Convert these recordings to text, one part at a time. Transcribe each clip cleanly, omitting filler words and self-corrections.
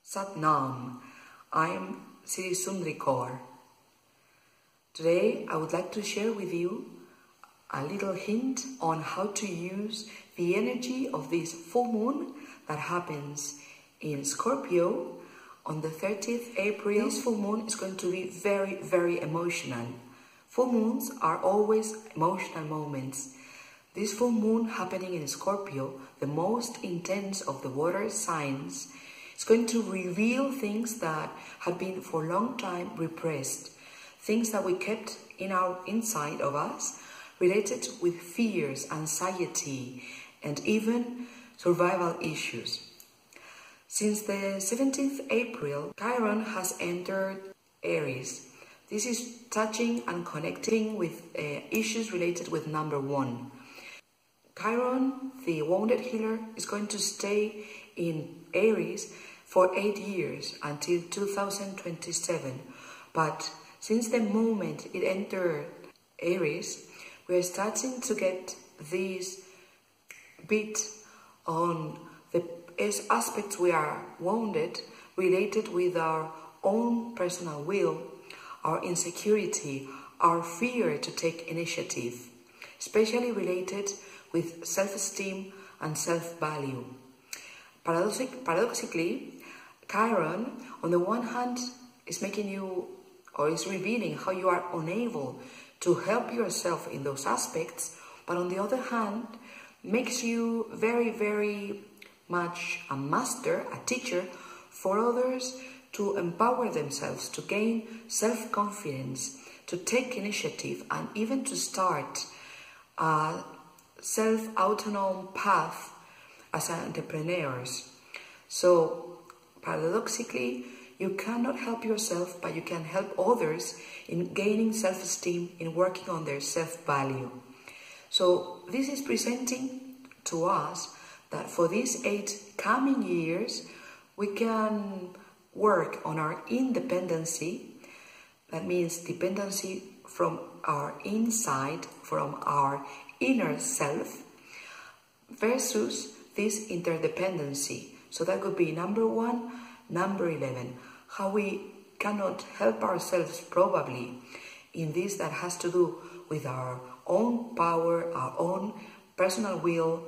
Sat Nam, I'm Sri Sundri Kaur. Today I would like to share with you a little hint on how to use the energy of this full moon that happens in Scorpio on the 30th April. This full moon is going to be very, very emotional. Full moons are always emotional moments. This full moon happening in Scorpio, the most intense of the water signs, is going to reveal things that have been for a long time repressed, things that we kept inside of us, related with fears, anxiety, and even survival issues. Since the 17th April, Chiron has entered Aries. This is touching and connecting with issues related with number 1. Chiron, the wounded healer, is going to stay in Aries for 8 years until 2027. But since the moment it entered Aries, we are starting to get this bit on the aspects we are wounded, related with our own personal will, our insecurity, our fear to take initiative, especially related with self-esteem and self-value. Paradoxically, Chiron, on the one hand, is making you, or is revealing how you are unable to help yourself in those aspects, but on the other hand, makes you very, very much a master, a teacher for others to empower themselves, to gain self-confidence, to take initiative, and even to start a self-autonomous path as entrepreneurs. So, paradoxically, you cannot help yourself, but you can help others in gaining self-esteem, in working on their self-value. So, this is presenting to us that for these 8 coming years, we can work on our independency. That means dependency from our inside, from our inner self, versus this interdependency. So that could be number 1, number 11. How we cannot help ourselves probably in this that has to do with our own power, our own personal will,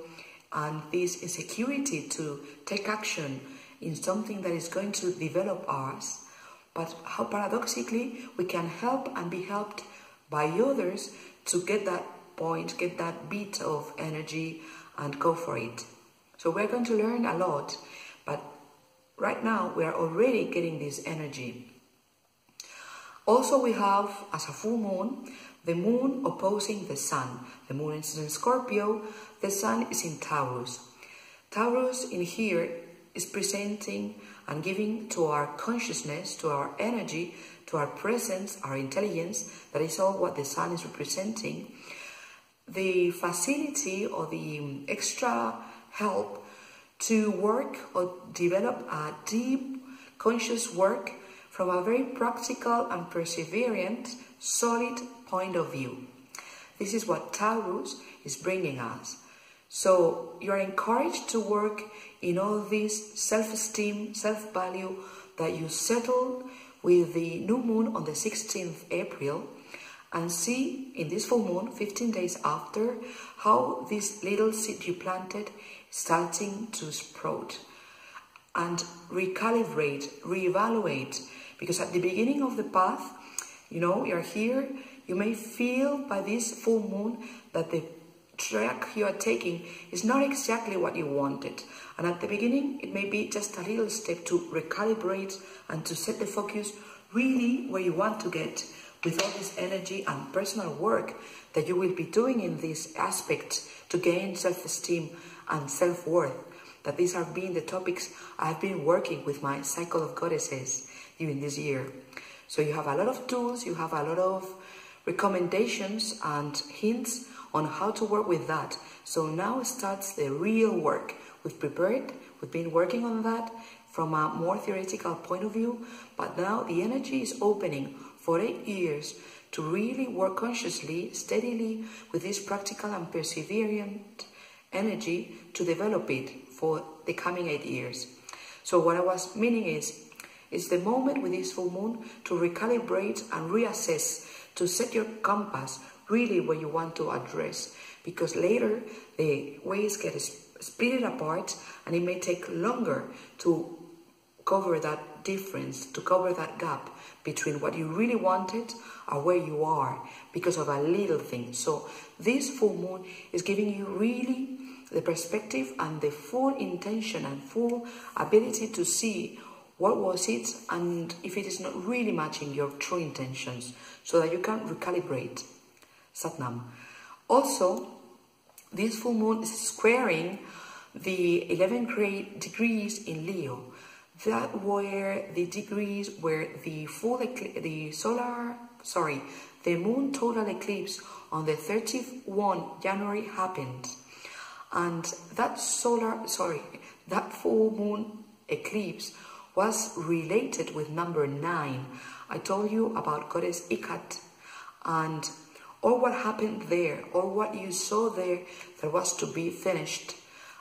and this insecurity to take action in something that is going to develop us. But how paradoxically we can help and be helped by others to get that point, get that bit of energy and go for it. So we're going to learn a lot, but right now we are already getting this energy. Also we have, as a full moon, the moon opposing the sun. The moon is in Scorpio, the sun is in Taurus. Taurus in here is presenting and giving to our consciousness, to our energy, to our presence, our intelligence, that is all what the sun is representing, the facility or the extra help to work or develop a deep conscious work from a very practical and perseverant, solid point of view. This is what Taurus is bringing us. So you are encouraged to work in all this self-esteem, self-value that you settled with the new moon on the 16th April, and see in this full moon, 15 days after, how this little seed you planted is starting to sprout. And recalibrate, reevaluate, because at the beginning of the path, you know, you're here, you may feel by this full moon that the track you are taking is not exactly what you wanted. And at the beginning, it may be just a little step to recalibrate and to set the focus really where you want to get with all this energy and personal work that you will be doing in this aspect to gain self-esteem and self-worth. That these are being the topics I've been working with my cycle of goddesses during this year. So you have a lot of tools, you have a lot of recommendations and hints on how to work with that. So now starts the real work. We've prepared, we've been working on that from a more theoretical point of view, but now the energy is opening for 8 years to really work consciously, steadily with this practical and perseverant energy to develop it for the coming 8 years. So what I was meaning is, it's the moment with this full moon to recalibrate and reassess, to set your compass really where you want to address, because later the ways get split apart and it may take longer to cover that difference, to cover that gap between what you really wanted and where you are because of a little thing. So this full moon is giving you really the perspective and the full intention and full ability to see what was it and if it is not really matching your true intentions, so that you can recalibrate. Satnam. Also, this full moon is squaring the 11 degrees in Leo. That were the degrees where the moon total eclipse on the 31 January happened. And that full moon eclipse was related with number 9. I told you about Goddess Ikat and all what happened there, or what you saw there that was to be finished.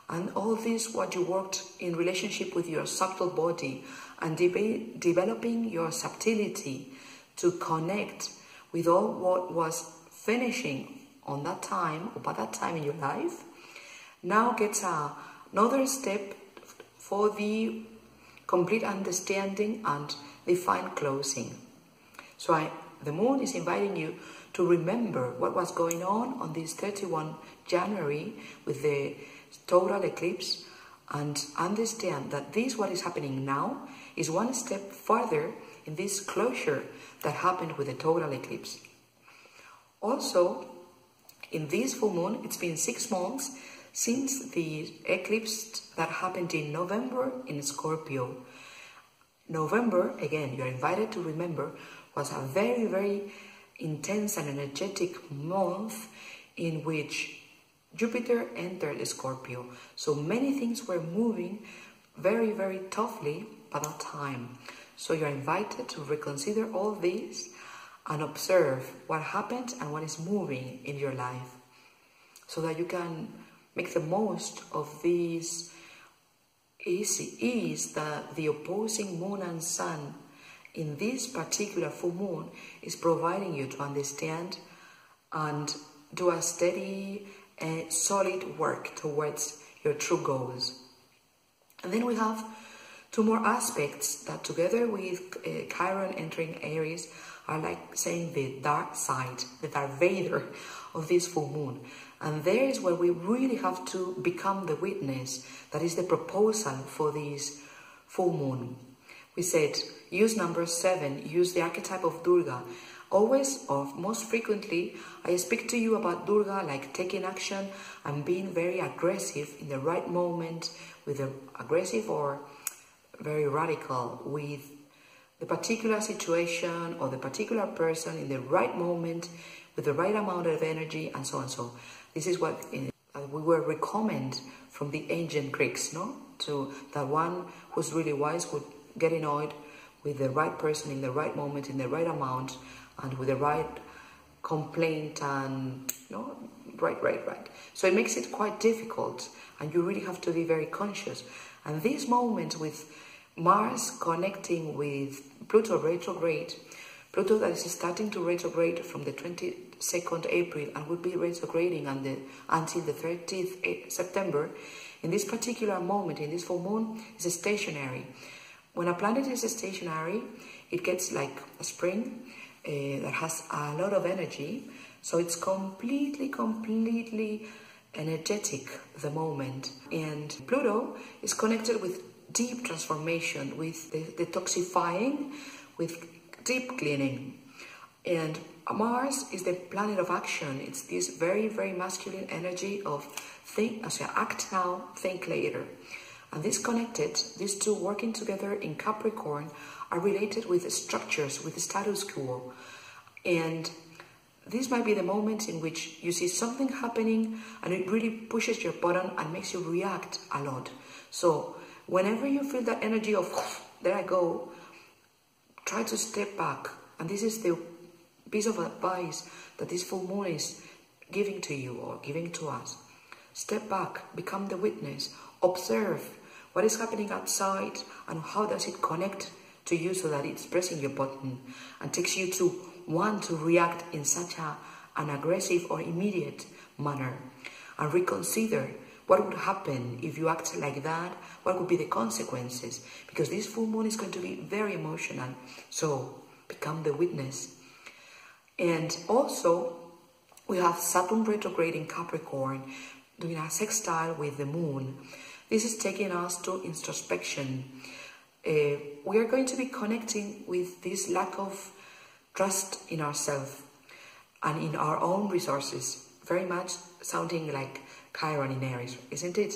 And all this, what you worked in relationship with your subtle body and developing your subtlety to connect with all what was finishing on that time, or by that time in your life, now gets another step for the complete understanding and the fine closing. So the moon is inviting you to remember what was going on this 31 January with the total eclipse, and understand that this, what is happening now, is one step further in this closure that happened with the total eclipse. Also, in this full moon, it's been 6 months since the eclipse that happened in November in Scorpio. November, again, you're invited to remember, was a very, very intense and energetic month in which Jupiter entered Scorpio. So many things were moving very, very toughly by that time. So you're invited to reconsider all this and observe what happened and what is moving in your life, so that you can make the most of this ease that the opposing moon and sun in this particular full moon is providing you to understand and do a steady solid work towards your true goals. And then we have 2 more aspects that, together with Chiron entering Aries, are like saying the dark side, the Darth Vader of this full moon. And there is where we really have to become the witness. That is the proposal for this full moon. We said, use number 7, use the archetype of Durga. Always, or most frequently, I speak to you about Durga like taking action and being very aggressive in the right moment, with the aggressive or very radical with the particular situation or the particular person in the right moment, with the right amount of energy, and so on. So this is what we were recommend from the ancient Greeks, no? To that one who's really wise would get annoyed with the right person in the right moment, in the right amount, and with the right complaint and, right. So it makes it quite difficult, and you really have to be very conscious. And this moment with Mars connecting with Pluto retrograde, Pluto that is starting to retrograde from the 22nd April and will be retrograding until the 30th September, in this particular moment, in this full moon, is stationary. When a planet is stationary, it gets like a spring that has a lot of energy, so it's completely energetic, the moment. And Pluto is connected with deep transformation, with detoxifying, with deep cleaning. And Mars is the planet of action. It's this very, very masculine energy of act now, think later. And these two working together in Capricorn, are related with structures, with the status quo. And this might be the moment in which you see something happening and it really pushes your button and makes you react a lot. So Whenever you feel that energy of, there I go, try to step back. And this is the piece of advice that this full moon is giving to you or giving to us. Step back, become the witness, observe what is happening outside and how does it connect to you so that it's pressing your button and takes you to want to react in such an aggressive or immediate manner. And reconsider what would happen if you act like that, what would be the consequences, because this full moon is going to be very emotional. So become the witness. And also we have Saturn retrograde in Capricorn doing a sextile with the moon. This is taking us to introspection. We are going to be connecting with this lack of trust in ourselves and in our own resources. Very much sounding like Chiron in Aries, isn't it?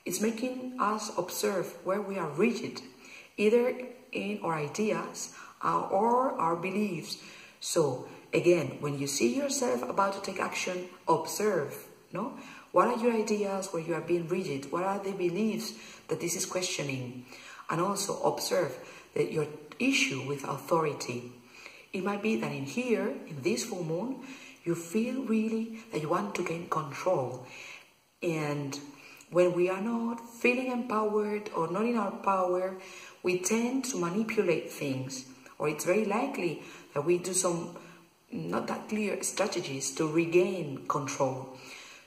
It's making us observe where we are rigid, either in our ideas or our beliefs. So again, when you see yourself about to take action, observe, no? What are your ideas where you are being rigid? What are the beliefs that this is questioning? And also observe that your issue with authority. It might be that in here, in this full moon, you feel really that you want to gain control. And when we are not feeling empowered or not in our power, we tend to manipulate things. Or it's very likely that we do some not that clear strategies to regain control.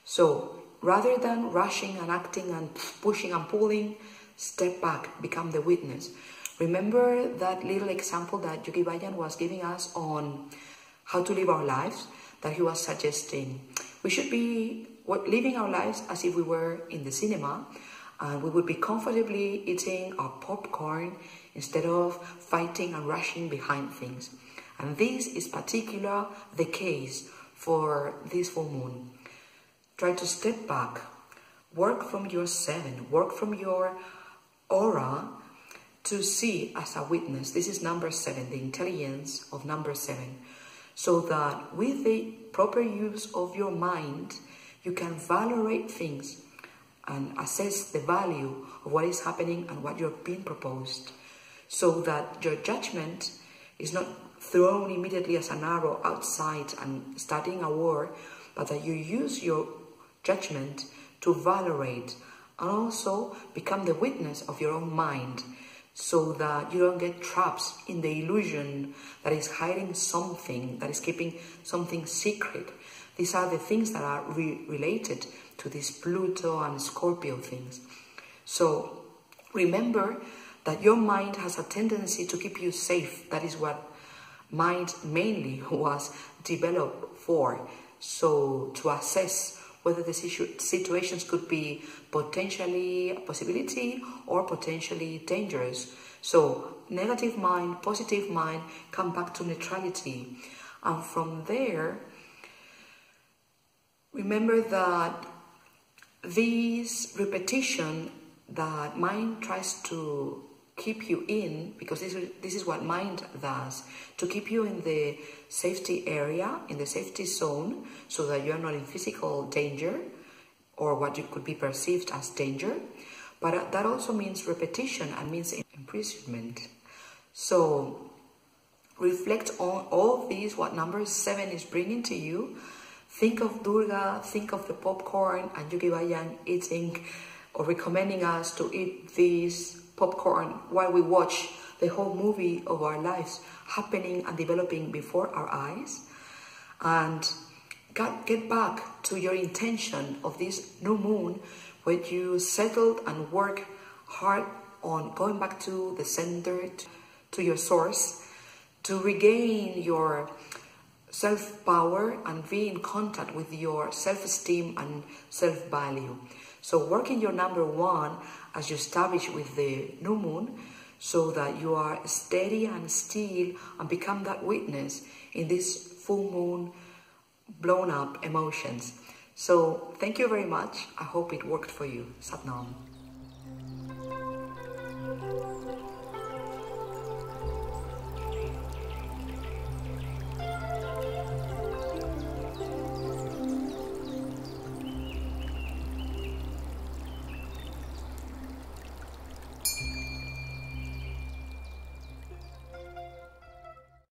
So rather than rushing and acting and pushing and pulling, step back, become the witness. Remember that little example that Yogi Bayan was giving us on how to live our lives, that he was suggesting we should be living our lives as if we were in the cinema, and we would be comfortably eating our popcorn instead of fighting and rushing behind things. And this is particular the case for this full moon. Try to step back, work from your 7, work from your aura to see as a witness. This is number 7, the intelligence of number 7. So that with the proper use of your mind, you can valorate things and assess the value of what is happening and what you're being proposed. So that your judgment is not thrown immediately as an arrow outside and starting a war, but that you use your judgment to valorate and also become the witness of your own mind, so that you don't get trapped in the illusion that is hiding something, that is keeping something secret. These are the things that are related to these Pluto and Scorpio things. So remember that your mind has a tendency to keep you safe. That is what mind mainly was developed for. So to assess whether the situations could be potentially a possibility or potentially dangerous. So negative mind, positive mind, come back to neutrality. And from there, remember that this repetition that mind tries to keep you in, because this is what mind does, to keep you in the safety area, in the safety zone, so that you are not in physical danger or what you could be perceived as danger. But that also means repetition and means imprisonment. So reflect on all these, what number 7 is bringing to you. Think of Durga, think of the popcorn and Yogi Bayan eating or recommending us to eat these popcorn while we watch the whole movie of our lives happening and developing before our eyes. And get back to your intention of this new moon, where you settled and work hard on going back to the center, to your source, to regain your self-power and be in contact with your self-esteem and self-value. So work in your number 1 as you establish with the new moon, so that you are steady and still and become that witness in this full moon blown up emotions. So thank you very much. I hope it worked for you. Sat Nam.